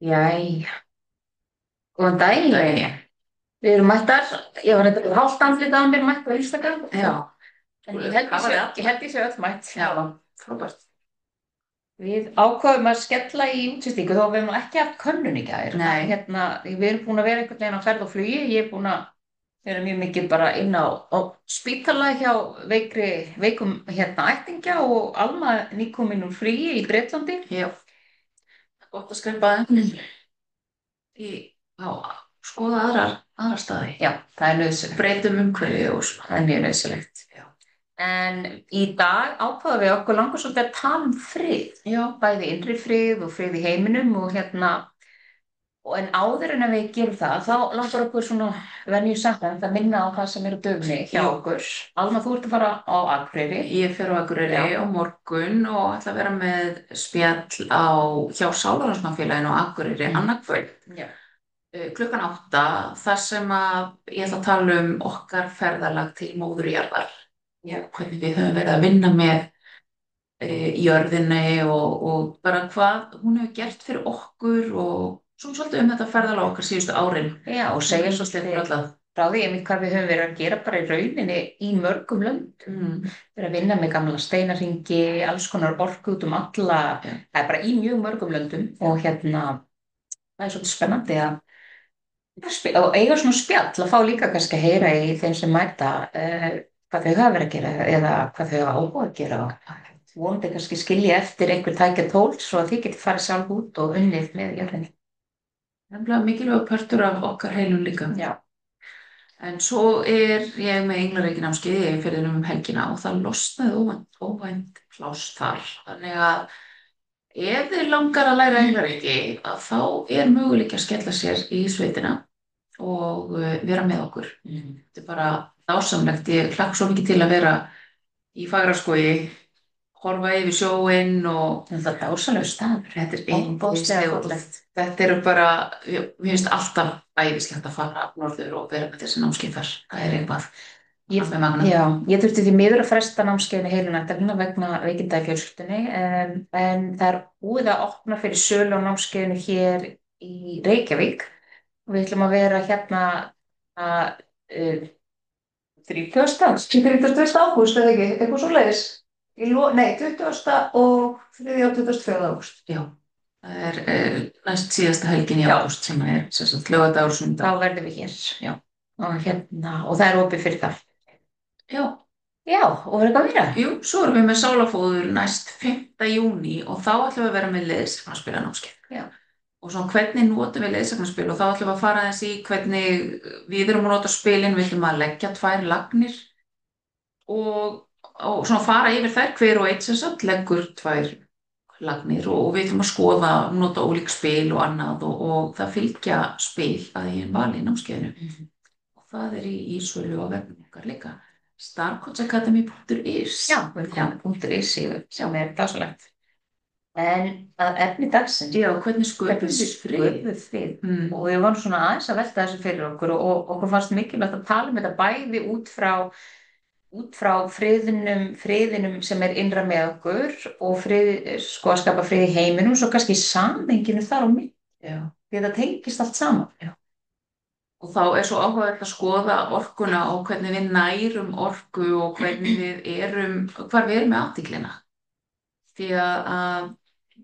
Jæja, góðan daginn. Daginn. Við erum mættar, ég var þetta hálft andlið á mér mætt á Instagram. Já, En hafa þið ég alla. held ég sé öll mætt. Já, frábært. Við ákváðum að skella í útsendingu þó við höfum nú ekki haft könnun í gær. Nei, Við erum búin að vera einhvern veginn á ferð og flugi. Ég er búin að vera mjög mikið bara inn á spítala hjá veikum ættingja og Alma nýkomin úr fríi í Bretlandi. já, gott að skreppa í, á, skoða aðrar staði. Já, það er nöðsynlegt. Breytum umhverfi og svona. Það er mjög nöðsynlegt. Já. En í dag ákváðum við okkur langar svolítið að tala um frið, Já, bæði innri frið og frið í heiminum en áður en að við gerum það, þá langar okkur svona venju samkvæmt að minna á það sem er á döfinni hjá Já. okkur. Alma, þú ert að fara á Akureyri. ég fer á Akureyri Já. á morgun og ætla að vera með spjall hjá Sálarhagsmannafélaginu á Akureyri annað kvöld. Já. Klukkan 8, þar sem að ég ætla að tala um okkar ferðalag til móðurjarðar. Já, hvernig við höfum verið að vinna með jörðinni og bara hvað hún hefur gert fyrir okkur og svona svolítið um þetta ferðalag okkar síðustu árin. Já, og segja svolítið fyrir alla. frá því einmitt hvað við höfum verið að gera bara í rauninni í mörgum löndum. Verið að vinna með gamla steinarringi, alls konar orku út um alla, Já. það er bara í mjög mörgum löndum og það er svolítið spennandi og eiga svona spjall að fá líka kannski að heyra í þeim sem mæta hvað þau hafa verið að gera eða hvað þau hafa áhuga að gera og vonandi kannski skilja eftir einhver tækja tól svo að þið getið farið sjálf út og unnið með jörðinni. Nefnilega mikilvæg partur af okkar heilum líka. Já. En svo er ég með englareikinámskeiði í firðinum um helgina og það losnaði óvænt pláss þar. Þannig að ef þið langar að læra englareiki að þá er möguleik að skella sér í sveitina og vera með okkur. Þetta er bara dásamlegt. Ég hlakka svo mikið til að vera í Fagraskógi, horfa yfir sjóinn og Það er dásamlegur staður. þetta er Ofboðslega og fallegt. þetta eru bara, mér finnst alltaf æðislegt að fara norður og vera með þessi námskeið þar. Það er eitthvað alveg magnað. Já, ég þurfti því miður að fresta námskeiðinu heilunættarina vegna veikinda í fjölskyldunni en það er búið að opna fyrir sölu á námskeiðinu hér í Reykjavík og við ætlum að vera hérna að 30. ágúst eða ekki, eitthvað svo leiðis. Nei, 20. og 3. og 24. ágúst. Já, það er næst síðasta helgin í Já. ágúst sem er laugardagur, Þá sunnudagur. verðum við hér. Já. Og það er opið fyrir það. Já, Já, og verður eitthvað meira. jú, svo erum við með sálafóður næst 5. júní og þá ætlum við að vera með leiðsagnaspila námskeið. Já. Og svona hvernig notum við leiðsagnarspil og þá ætlum við að fara aðeins í hvernig við erum að nota spilin, við ætlum að leggja 2 lagnir og svona fara yfir þær hver og einn sem sagt leggur 2 lagnir og við ætlum að skoða, nota ólík spil og annað og það fylgja spil að ég vali í námskeiðinu og það er í sölu á vefnum okkar líka starcoachacademy.is. Já, .is sem er dásalegt. En að efni dagsins. Já, hvernig sköpum við frið? Sköpuð frið. Og við varum svona aðeins að velta þessu fyrir okkur og okkur fannst mikilvægt að tala um þetta bæði út frá friðinum sem er innra með okkur og sko að skapa frið í heiminum svo kannski samhenginu þar á mig. Já. Því það tengist allt saman. Já. Og þá er svo áhugavert að skoða orkuna og hvernig við nærum orku og hvernig hvar við erum með athyglinna. Því að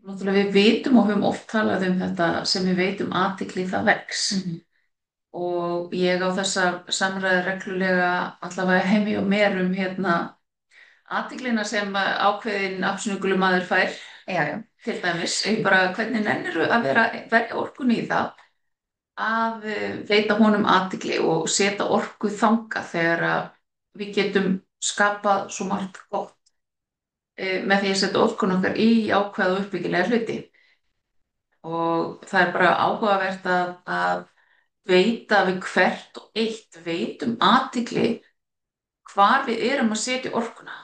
náttúrulega við vitum og höfum oft talað um þetta sem við veitum athygli það vex. Og ég á þessar samræður reglulega allavega heimi og mér athyglina sem ákveðin absolutt maður fær. Já, já. Til dæmis, bara hvernig nennirðu að verja orkunni í það að veita honum athygli og setja orku þangað þegar við getum skapað svo margt gott með því að setja orkun okkar í ákveð og uppbyggilega hluti. Og það er bara áhugavert að veita við hvert og eitt veitum athygli hvar við erum að setja orkuna.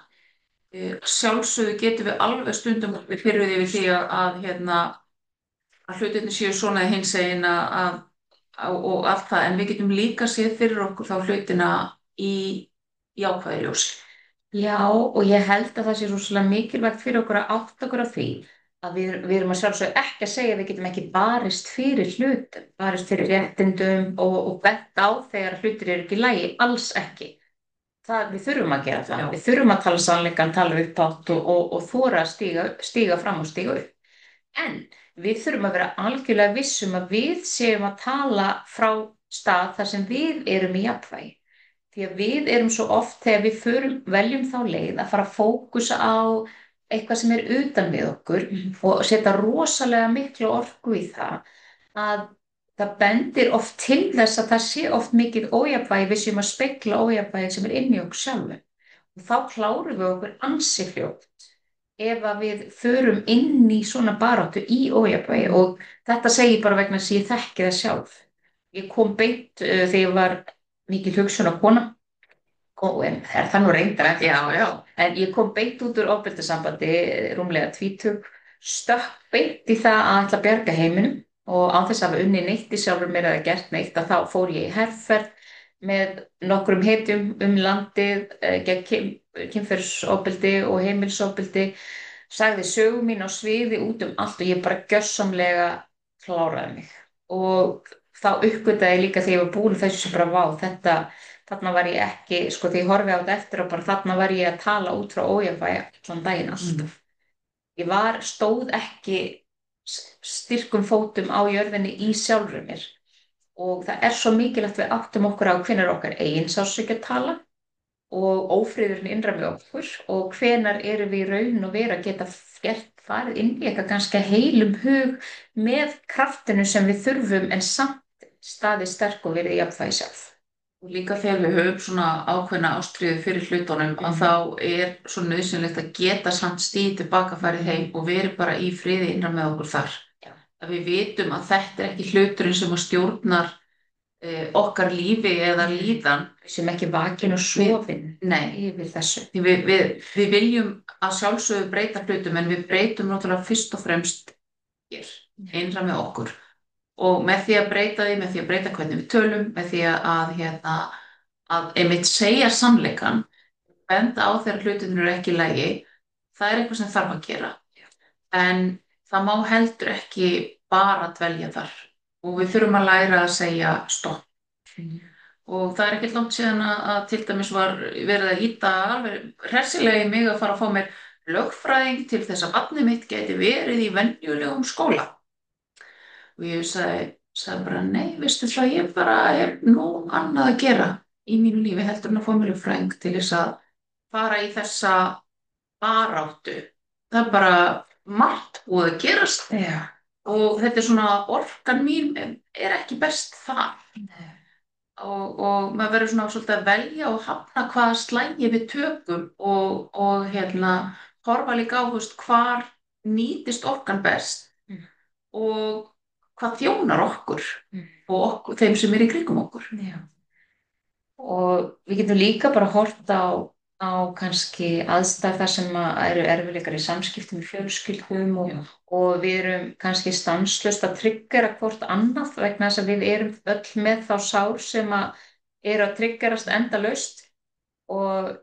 Sjálfsögðu getum við alveg stundum fyrir því við því að hlutinni séu svona hinsegin og allt það, en við getum líka séð fyrir okkur þá hlutina í jákvæðu ljósi. Já, og ég held að það sé rosalega mikilvægt fyrir okkur að átta okkur á því að við erum að sjálfsögðu ekki að segja að við getum ekki barist fyrir hlutum, barist fyrir réttindum og bent á þegar hlutir eru ekki í lagi, alls ekki. Við þurfum að gera það. Já. Við þurfum að tala sannleikann, tala upphátt og þora að stíga fram og stíga upp. En við þurfum að vera algjörlega vissum að við séum að tala frá stað þar sem við erum í jafnvægi. Því að við erum svo oft þegar veljum þá leið að fara að fókusa á eitthvað sem er utan við okkur og setja rosalega miklu orku í það að það bendir oft til þess að það sé oft mikið ójafnvægi við séum að spegla ójafnvægi sem er inn í okkur sjálfu. Og þá klárum við okkur ansi fljótt ef að við förum inn í svona baráttu í ójafnvægi og þetta segir bara vegna þess að ég þekki það sjálf. Ég kom beint þegar ég var mikil hugsunar kona en er það nú reyndar ekki. Já. En ég kom beint út úr ofbeldissambandi rúmlega 20, stökk beint í það að ætla að bjarga heiminum og án þess að hafa unni neitt í sjálfur mér eða gert neitt að þá fór ég í herferð með nokkrum hetjum landið gegn kynferðisofbeldi og heimilisofbeldi, sagði sögu mín á sviði út allt og ég bara gjörsamlega kláraði mig og þá uppgötaði ég líka þegar ég var búin þessu bara þarna var ég ekki, sko þegar ég horfi á þetta eftir og bara þarna var ég að tala út frá ójafnvægi allan daginn alltaf. Ég stóð ekki styrkum fótum á jörðinni í sjálfur mér og það er svo mikilvægt við áttum okkur á hvenær okkar eigin sársauki að tala og ófriðurinn innra með okkur og hvenær erum við í raun og vera að geta farið inn í eitthvað ganska heilum hug með kraftinu sem við þurfum en samt staðið sterk og verið í jafnvægi sjálf. Og líka þegar við höfum svona ákveðna ástríðu fyrir hlutunum að þá er svo nauðsynlegt að geta samt stíð tilbaka farið heim og verið bara í friði innra með okkur þar. Já. Að við vitum að þetta er ekki hluturinn sem að stjórnar okkar lífi eða líðan. Sem ekki vakin og sofin yfir þessu. Við viljum að sjálfsögðu breyta hlutum en við breytum náttúrulega fyrst og fremst hér, innra með okkur. Og með því að breyta því, með því að breyta hvernig við tölum, með því að einmitt segja sannleikann, benda á þegar hlutinir eru ekki í lagi, það er eitthvað sem þarf að gera. En það má heldur ekki bara dvelja þar og við þurfum að læra að segja stopp. Og það er ekkert langt síðan að til dæmis var verið að ýta alveg hressilega í mig að fara að fá mér lögfræðing til þess að barnið mitt geti verið í venjulegum skóla. Og ég sagði bara, nei, veistu það, ég bara er nú annað að gera í mínu lífi heldur en að fá mér lögfræðing til þess að fara í þessa baráttu. Það er bara margt búið að gerast. Já. Og þetta er svona, orkan mín er ekki best þar. Nei. Og maður verður svona svolítið að velja og hafna hvaða slægi við tökum og horfa líka á, hvar nýtist orkan best og hvað þjónar okkur og þeim sem er í kringum okkur. Já. Og við getum líka bara hort á kannski aðstæður þar sem eru erfiðleikar í samskiptum í fjölskyldum og við erum kannski stanslaust að tryggera hvort annað vegna þess að við erum öll með þá sár sem eru að tryggerast endalaust og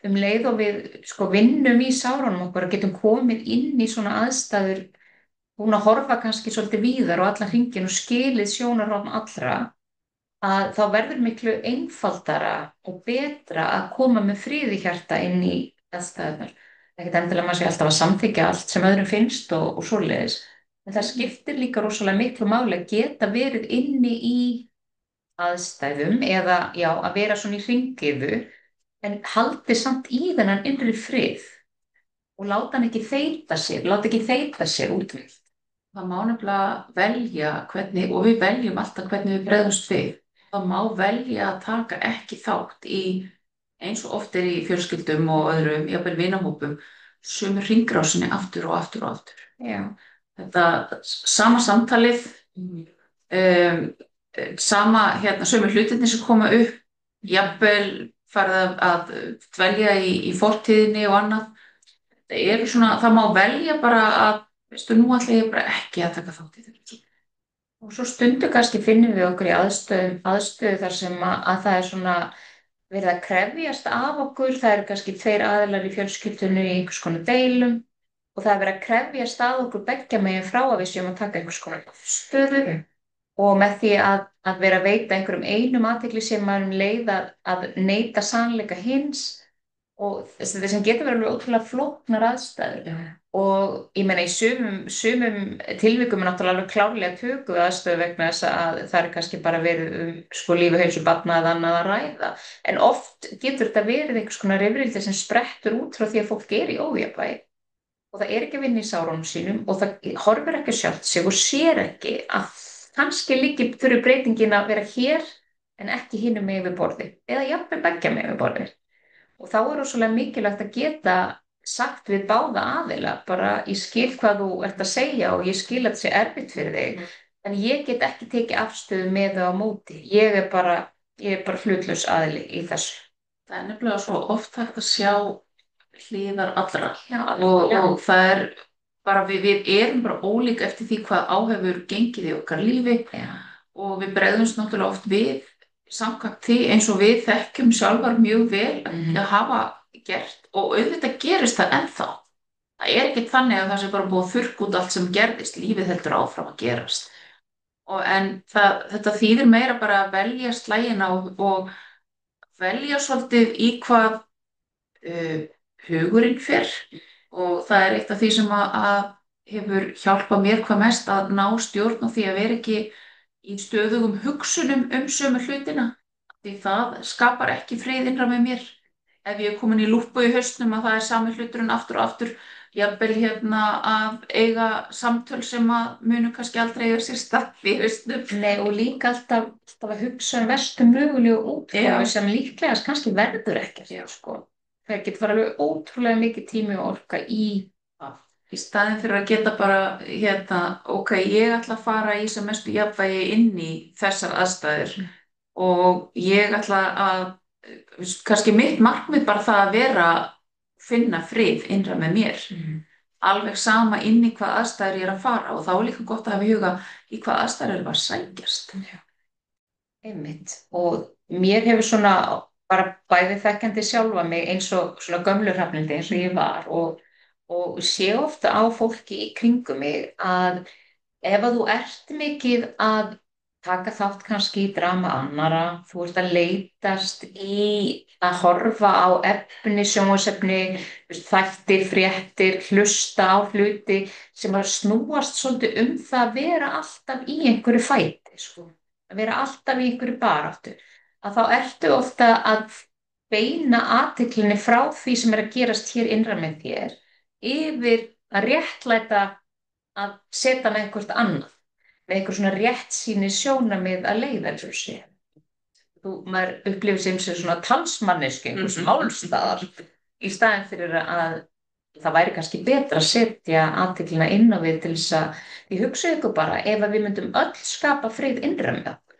leið og við vinnum í sárunum okkur og getum komið inn í svona aðstæður búin að horfa kannski svolítið víðar og allan hringinn og skilið sjónarhorn allra að þá verður miklu einfaldara og betra að koma með frið í hjarta inn í aðstæðunar. Ekkert endilega maður sé alltaf að samþykkja allt sem öðrum finnst og svoleiðis. En það skiptir líka rosalega miklu máli að geta verið inni í aðstæðum eða að vera svona í hringiðu en haldi samt í þennan innri frið og láta hann ekki þeyta sér út við. Það má nefnilega velja hvernig, og við veljum alltaf hvernig við bregðumst við. Það má velja að taka ekki þátt í, eins og oft er í fjölskyldum og öðrum, jafnvel vinahópum, sömu hringrásinni aftur og aftur og aftur. Já. Þetta sama samtalið, sömu hlutirnir sem koma upp, jafnvel farið að dvelja í fortíðinni og annað. Það má velja bara að veistu, nú ætla ég bara ekki að taka þátt í þetta. Og svo stundu kannski finnum við okkur í aðstöðu þar sem að það er svona verið að krefjast af okkur, það eru kannski 2 aðilar í fjölskyldunni í einhvers konar deilum og það er verið að krefja stað okkur beggja megin frá að við séum að taka einhvers konar stöðu og með því að vera að veita einhverjum einum athygli sem maður um leið að neita sannleika hins og þetta sem getur verið alveg ótrúlega flóknar aðstæður og ég meina í sumum tilvikum er náttúrulega alveg klárlega tökum við aðstöðu vegna þess að það er kannski bara verið sko lífi heilsu barna eða annað að ræða en oft getur þetta verið einhvers konar rifrildi sem sprettur út frá því að fólk er í ójafnvægi og það er ekki að vinna í sárunum sínum og það horfir ekki sjálft sig og sér ekki að kannski líki þurfi breytingin að vera hér en ekki hinum með yfir borði eða jafnvel beggja með yfir borði. Og þá er rosalega mikilvægt að geta sagt við báða aðila bara ég skil hvað þú ert að segja og ég skil að þetta sé erfitt fyrir þig en ég get ekki tekið afstöðu með það á móti. Ég er bara hlutlaus aðili í þessu. Það er nefnilega svo oft hægt að sjá hliðar allra Já, og það er bara við erum bara ólík eftir því hvað áhefur gengið í okkar lífi já, og við bregðumst náttúrulega oft við samkvæmt því eins og við þekkjum sjálfar mjög vel að hafa gert og auðvitað gerist það ennþá. Það er ekki þannig að það sé bara búið að þurrka út allt sem gerðist, lífið heldur áfram að gerast. Þetta þýðir meira bara að velja slagina og velja svolítið í hvað hugurinn fer og það er eitt af því sem að hefur hjálpað mér hvað mest að ná stjórn á því að vera ekki í stöðugum hugsunum sömu hlutina því það skapar ekki frið innra með mér ef ég er komin í lúppu í hausnum að það er sami hluturinn aftur og aftur jafnvel að eiga samtöl sem að munu kannski aldrei eiga sér stað í hausnum. Nei og líka alltaf að hugsa verstu mögulegu útkomu sem líklega kannski verður ekkert sko. Það getur fara alveg ótrúlega mikið tími og orka í það. Í staðinn fyrir að geta bara ok, ég ætla að fara í sem mestu jafnvægi inn í þessar aðstæður og ég ætla að kannski mitt markmið bara það að finna frið innra með mér alveg sama inn í hvað aðstæður ég er að fara og þá er líka gott að hafa í huga í hvað aðstæður er að sækjast. Einmitt og mér hefur svona bara bæði þekkjandi sjálfa mig eins og svona gömlu hrafnildi eins og ég var og sé ofta á fólki í kringum mig að ef að þú ert mikið að taka þátt kannski í drama annara, þú ert að leitast í að horfa á efni, sjónvarpsefni, þættir, fréttir, hlusta á hluti sem að snúast svolítið það að vera alltaf í einhverju fæti, sko. Að vera alltaf í einhverju baráttu, að þá ertu ofta að beina athyglinni frá því sem er að gerast hér innra með þér yfir að réttlæta að setja með eitthvað annað með einhver svona réttsýni sjónarmið að leiðarljósi. Maður upplifir sem svona talsmanneski, einhvers málstaðar í staðinn fyrir að það væri kannski betra að setja athyglina inn á við til þess að ég hugsa ykkur bara ef að við myndum öll skapa frið innra með okkur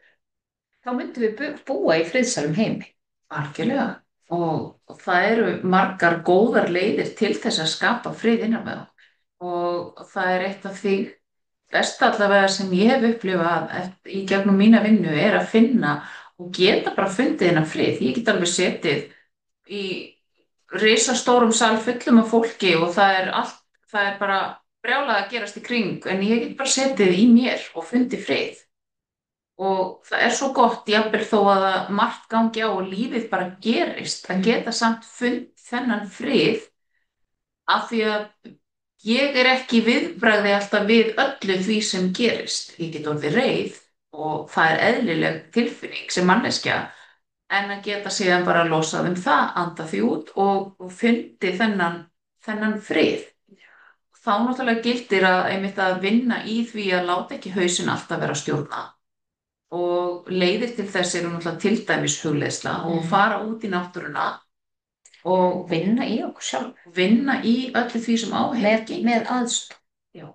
þá myndum við búa í friðsælum heimi. Algjörlega og það eru margar góðar leiðir til þess að skapa frið innra með okkur og það er eitt af því besta allavega sem ég hef upplifað í gegnum mína vinnu er að finna og geta bara fundið þennan frið. Ég get alveg setið í risastórum sal fullum af fólki og það er bara brjálað að gerast í kring en ég get bara setið í mér og fundið frið. Og það er svo gott jafnvel þó að margt gangi á og lífið bara gerist að geta samt fundið þennan frið af því að ég er ekki í viðbragði alltaf við öllu því sem gerist. Ég get orðið reið og það er eðlileg tilfinning sem manneskja en að geta síðan bara losað það, anda því út og fundi þennan frið. Þá náttúrulega gildir einmitt að vinna í því að láta ekki hausinn alltaf vera að stjórna og leiðir til þess eru náttúrulega til dæmis hugleiðsla og fara út í náttúruna og vinna í okkur sjálf, vinna í öllu því sem áhefur með aðstoð.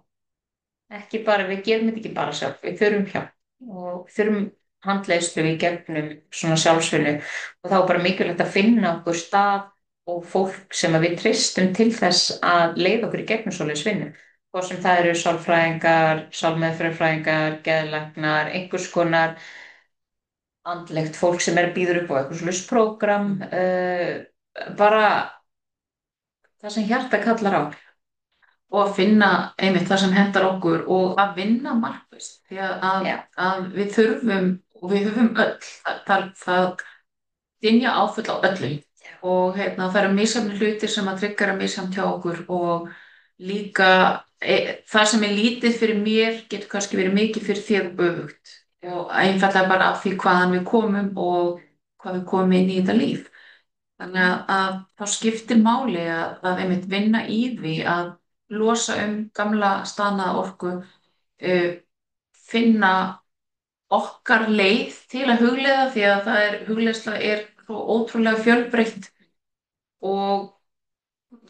Ekki bara, við gerum þetta ekki bara sjálf, við þurfum hjálp og þurfum handleiðslu í gegnum svona sjálfsvinnu og þá er bara mikilvægt að finna okkur stað og fólk sem við treystum til þess að leiða okkur í gegnum svoleiðis vinnu. Hvort sem það eru sálfræðingar, sálmeðferðarfræðingar, geðlæknar, einhvers konar andlegt fólk sem er að býður upp á eitthvað svoleiðis prógram, bara það sem hjarta kallar á. og að finna einmitt það sem hendar okkur og að vinna markvisst því Já, að við þurfum og við höfum öll það dynja áföll á öllum og það eru misjafnir hlutir sem að tryggara misjafn hjá okkur og líka það sem er lítið fyrir mér getur kannski verið mikið fyrir þér og öfugt og einfallega bara af því hvaðan við komum og hvað við komum inn í þetta líf. Þannig að þá skiptir máli að einmitt vinna í því að losa gamla staðnaða orku, finna okkar leið til að hugleiða því að hugleiðsla er svo ótrúlega fjölbreytt og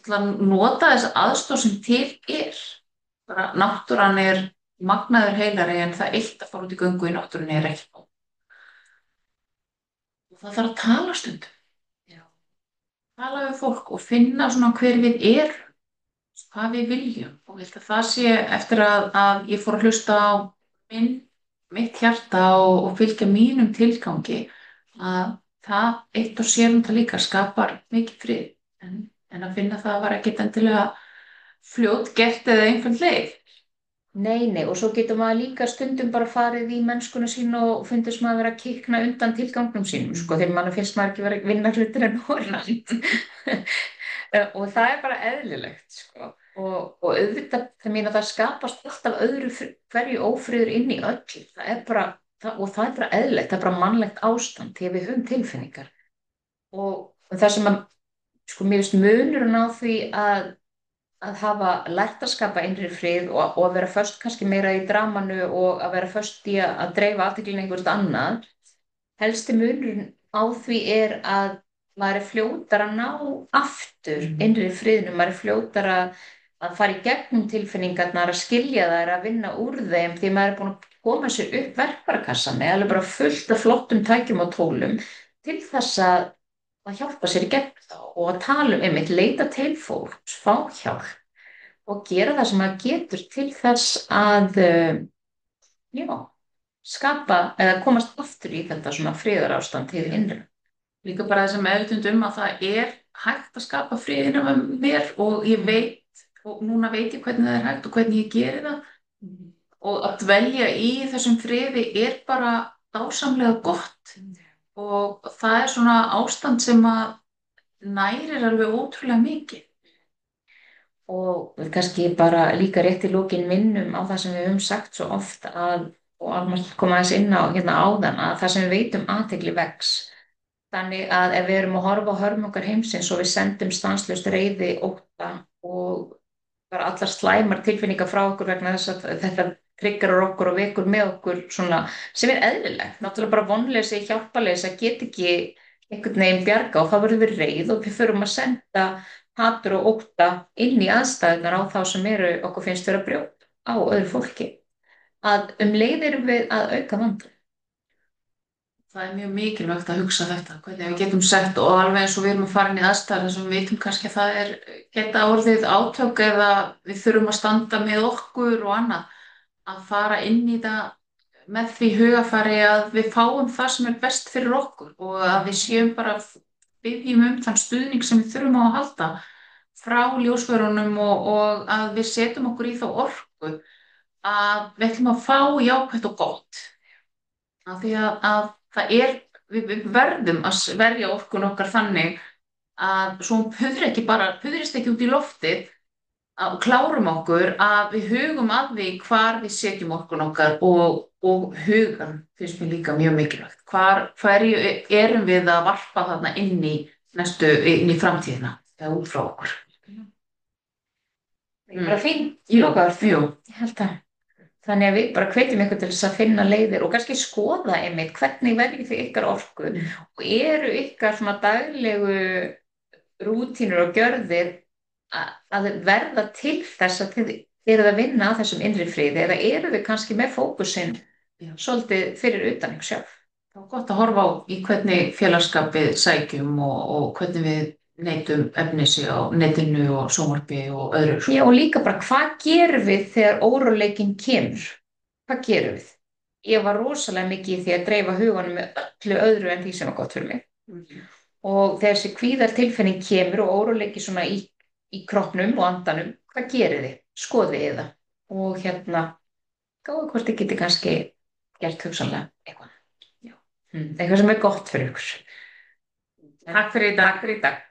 nota þess aðstoð sem til er. Bara náttúran er magnaður heilari en það eitt að fara út í göngu í náttúrunni er ekki nóg. Og það þarf að tala stundum. Tala við fólk og finna svona hver við erum, hvað við viljum og ég held að það sé eftir að ég fór að hlusta á mitt hjarta og fylgja mínum tilgangi að það eitt og sér það líka skapar mikið frið en að finna það var ekkert endilega fljót gert eða einhvern leið. nei, nei, og svo getur maður líka stundum bara farið í mennskuna sín og fundist maður vera að kikna undan tilgangnum sínum, sko, þegar mann finnst maður ekki vera að vinna hlutir en orðan. Og það er bara eðlilegt, sko. Og auðvitað, það mín að það skapast alltaf hverju ófriður inn í öllu. Það er bara, og það er bara eðlilegt, það er bara mannlegt ástand því að við höfum tilfinningar. Og það sem að, sko, mér finnst munurinn á því að hafa lært að skapa innri frið og að vera först kannski meira í dramanu og að vera först í að dreifa athyglinni einhvert annað. Helsti munurinn á því er að maður er fljótar að ná aftur innri friðnum, maður er fljótar að fara í gegnum tilfinningarnar, að skilja þær, að vinna úr þeim því maður er búin að koma sér upp verkfærakassan eða alveg bara fullt af flottum tækjum og tólum til þess að hjálpa sér í gegn þá og að tala einmitt, leita til fólks, fá hjálp og gera það sem maður getur til þess að já, skapa eða komast aftur í þetta svona friðarástand til innra. Líka bara þessum meðvitund að það er hægt að skapa friðina með mér og ég veit og núna veit ég hvernig það er hægt og hvernig ég geri það og að dvelja í þessum friði er bara dásamlega gott og það er svona ástand sem að nærir alveg ótrúlega mikið. Og kannski bara líka rétt í lokin minnum á það sem við höfum sagt svo oft og alveg koma aðeins inn á hérna áðan að það sem við veitum athygli vex. Þannig að ef við erum að horfa á hörmungar heimsins og við sendum stanslaust reiði, ótta og bara allar slæmar tilfinningar frá okkur vegna þess að þetta triggerar okkur og vekur með okkur svona sem er eðlilegt, náttúrulega bara vonleysi, hjálparleysi að geta ekki einhvern veginn bjarga og þá verðum við reið og við förum að senda hatur og ótta inn í aðstæðunar á þá sem okkur finnst vera brjót á öðru fólki að leið erum við að auka vandann. Það er mjög mikilvægt að hugsa þetta, hvernig við getum sett og alveg eins og við erum að fara inn í aðstæður þar sem við veitum kannski að það geta orðið átök eða við þurfum að standa með okkur og annað að fara inn í það með því hugafari að við fáum það sem er best fyrir okkur og að við séum bara byggjum þann stuðning sem við þurfum á að halda frá ljósvörunum og að við setjum okkur í þá orku að við ætlum að fá jákvætt og gott. Af því að við verðum að verja orkun okkar þannig að svo puðrist ekki út í loftið og klárum okkur að við hugum að því hvar við setjum orkun okkar og hugan finnst mér líka mjög mikilvægt. Hverju erum við að varpa þarna inn í framtíðina eða út frá okkur? Það er bara fínt lokaorð. Jú. Ég held að. Þannig að við bara hvetjum ykkur til þess að finna leiðir og kannski skoða einmitt hvernig verður þið ykkar orku og eru ykkar svona daglegu rútínur og gjörðir að verða til þess að þið eruð að vinna á þessum innri friði eða eru þið kannski með fókusinn svolítið fyrir utan ykkur sjálf. Það var gott að horfa á í hvernig félagskapið sækjum og hvernig við neytum efnisi á netinu og sjónvarpi og öðru. Já, og líka bara hvað gerum við þegar óróleikinn kemur? Hvað gerum við? Ég var rosalega mikið í því að dreifa huganum með öllu öðru en því sem var gott fyrir mig. Og þegar þessi kvíðartilfinning kemur og óróleiki svona í kroppnum og andanum, hvað gerið þið, skoðið þið það og gáðu hvort þið geti kannski gert hugsanlega eitthvað. Já. Eitthvað sem er gott fyrir ykkur. Takk fyrir í dag. Takk fyrir í dag.